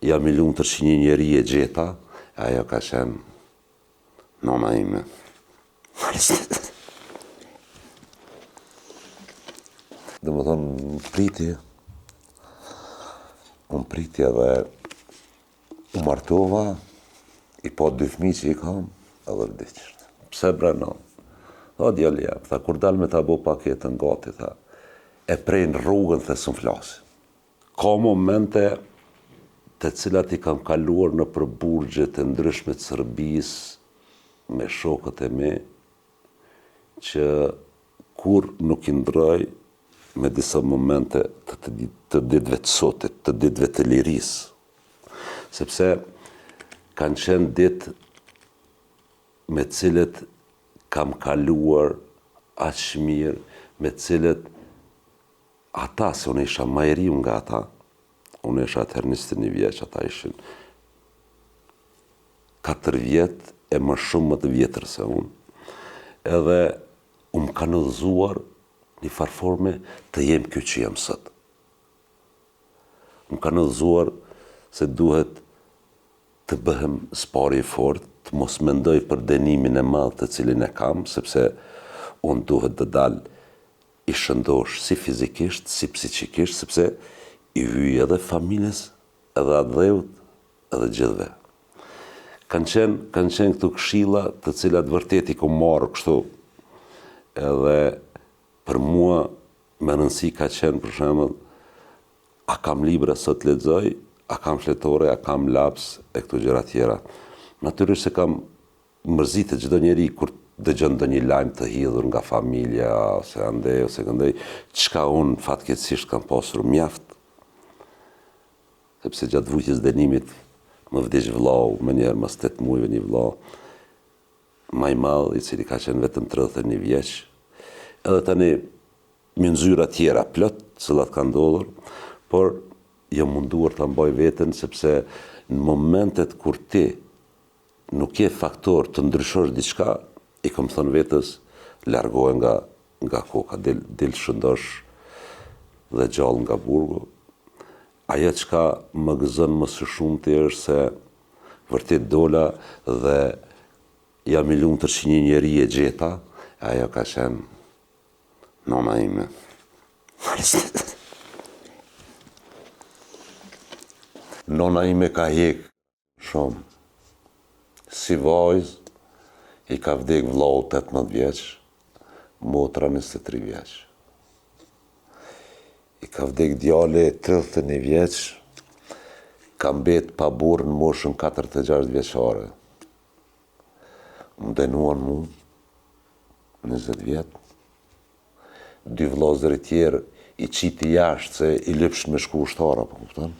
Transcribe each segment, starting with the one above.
jam I lumtur që një njeri e gjeta, ajo ka qenë nona ime. Dhe më thonë, unë priti edhe u martova, I po 2 fëmijë që I kam, edhe vdiqën. Pse brenon? Tha djali jam, tha kur dal me ta bo paketën gati, tha, e prejnë rrugën, tha s'm flasi. Ka momente të cilat I kam kaluar në përburgje të ndryshme të Serbisë me shokët e mi, që kur nuk I ndroj me disa momente të ditëve të sotit, të ditëve të lirisë. Sepse kanë qenë ditë me cilët kam kaluar aq mirë, me cilët ata, se unë isha më I riu nga ata, unë isha atëherë 21 vjeç, ata ishin 4 vjet e më shumë më të vjetër se unë, edhe më kanë udhëzuar një farforme të jem kjo që jam sot. Më kanë udhëzuar se duhet të bëhem spari I fort, të mos mendoj për dënimin e madh të cilin e kam, sepse unë duhet të dal I shëndosh si fizikisht, si psikikisht, sepse I hyj edhe familjes, edhe adheut, edhe gjithve. Kanë qenë këtu këshilla të cilat vërtet I kom marrë kështu, edhe për mua me rëndësi ka qenë për shembull, a kam libra sot lexoj, a kam fletore, a kam laps e këto gjëra tjera. Natyrisht se kam mërzitë çdo njeri kur dëgjon ndonjë lajm të hidhur nga familja, ose andej, ose këndej, çka unë fatkeqësisht kam pasur mjaft. Sepse gjatë vujtjes dënimit më vdiq vllau, më njerë mas 8 muajve një vllau, më I madh, I cili ka qenë vetëm 31 vjeç. Edhe tani me nzyra tjera plot, cilat kanë ndodhur, por jam munduar ta mbaj veten sepse në momentet kur ti nuk je faktor të ndryshosh diçka, I kam thënë vetës, largohe nga koka, del shëndosh dhe gjallë nga burgu. Ajo çka më gëzon më së shumti është se vërtet dola dhe jam I lumtur që një njeri e gjeta, ajo ka qenë nona ime. Nona ime ka hek shumë. Si vajzë, I ka vdek vllau 18 vjeç, motra 23 vjeç. I ka vdek djali 31 vjeç, ka mbet pa burr në moshën 46 vjeçare. Më dënuan mu, 20 vjet. 2 vllazër tjerë I qiti jashtë se I lypshin me shku ushtara, po kupton?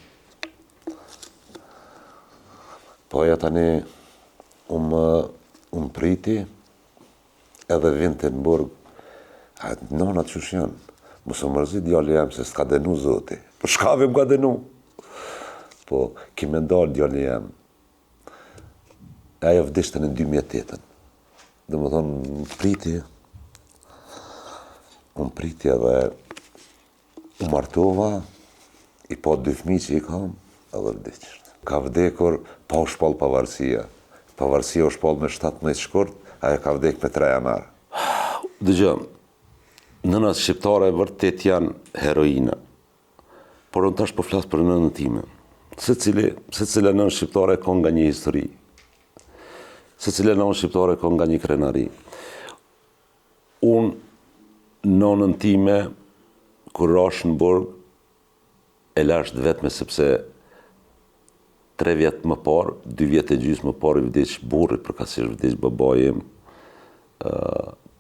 Po ja tani unë priti, edhe vinte në burg, nona qysh janë, mos u mërzit djali jam se s'ka dënu Zoti. Po shkave m'ka dënu. Po kime ndalë djali jam. Ajo vdishte në 2008. Dhe më thonë, unë priti edhe u martova, I po 2 fëmijë që I kam, edhe vdiqën. Ka vdekur pa u shpall pavarësia. Pavarësia u shpall me 17 shkurt, ajo ka vdek me 3 janar. Dëgjoj, nënat shqiptare vërtet janë heroina. Por unë tash po flas për nënën time. Secila nënë shqiptare ka nga një histori. Secila nënë shqiptare ka nga një krenari. Unë nënën time kur rash në burg e lash vetme sepse 3 vjet më parë, 2 vjet e gjysmë më parë I vdiq burri, përkatësisht vdiq babai im.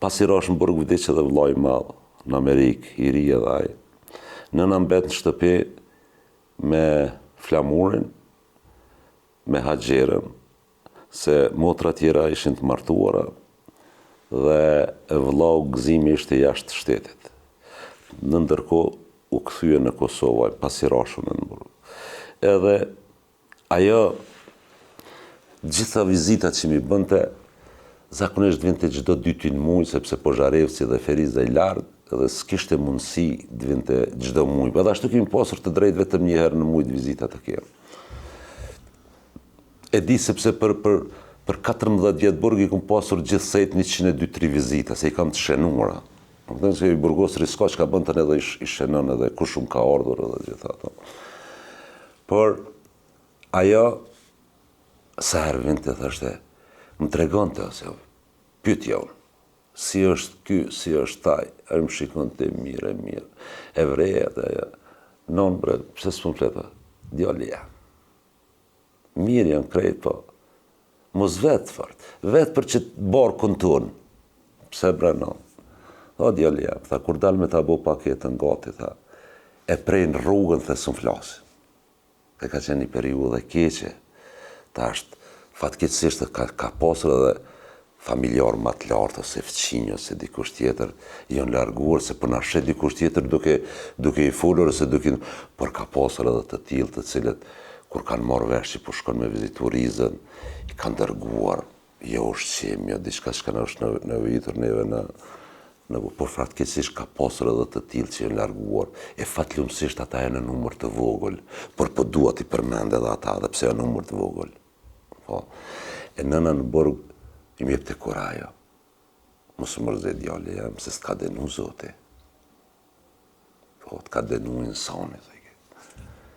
Pasi rash në burg vdiq edhe vllai I madh në Amerikë, I ri edhe ai. Nëna mbet në shtëpi me flamurin, me haxherën, se motra tjera ishin të martuara dhe vllau gëzimi ishte jashtë shtetit. Në ndërkohë u kthye në Kosovë pasi rashun në burg. Edhe ajo gjitha vizitat që mi bënte zakonisht vinte çdo 2 muaj sepse Pozharevci dhe Feriza I larg dhe s'kishte mundësi të vinte çdo muaj. Edhe ashtu kemi pasur të drejtë vetëm një herë në muaj vizitat të këto. E di sepse për 14 vjetë burg i kom pasur gjithsejt 102-3 vizita, se i kam të shenura. Më thënë se i burgosri s'ka që ka bëntën edhe i shenon edhe kur shumë ka ardhur edhe gjitha ato. Por, ajo, sa herë vinte, thashte, më tregonte ose, pyetja unë, si është ky, si është taj, e më shikon të mirë, e vrejat, non bre, pse s'pun flepa, djali ja. Mirë janë krejt, po, mos vetë fort, vetë për që të barë këntunë, pse bre non. Tha djali ja, tha, kur dal me ta bo paketën gati, tha, e prejnë rrugën, the s'un flasi. Dhe ka qenë një periudhë dhe keqe, ta është fatkeqësisht ka pasur edhe familjar më të lartë, ose fëqinj, ose dikush tjetër, janë larguar, se për na shet dikush tjetër duke i folur, ose por ka pasur edhe të tillë të cilët, kur kanë marrë vesh që po shkon me vizitu Rizën, i kanë dërguar, jo ushqim, jo diçka që kanë është nevojitur neve por fatkeqësisht ka pasur edhe të tillë që janë larguar, e fatlumësisht ata janë në numër të vogël, por po dua t'i përmend edhe ata, dhe pse janë në numër të vogël. Po, e nëna në burg, i më jep të kurajo. Mos më mërzej djali jam, se s'ka denu Zoti. Po, t'ka denu insani,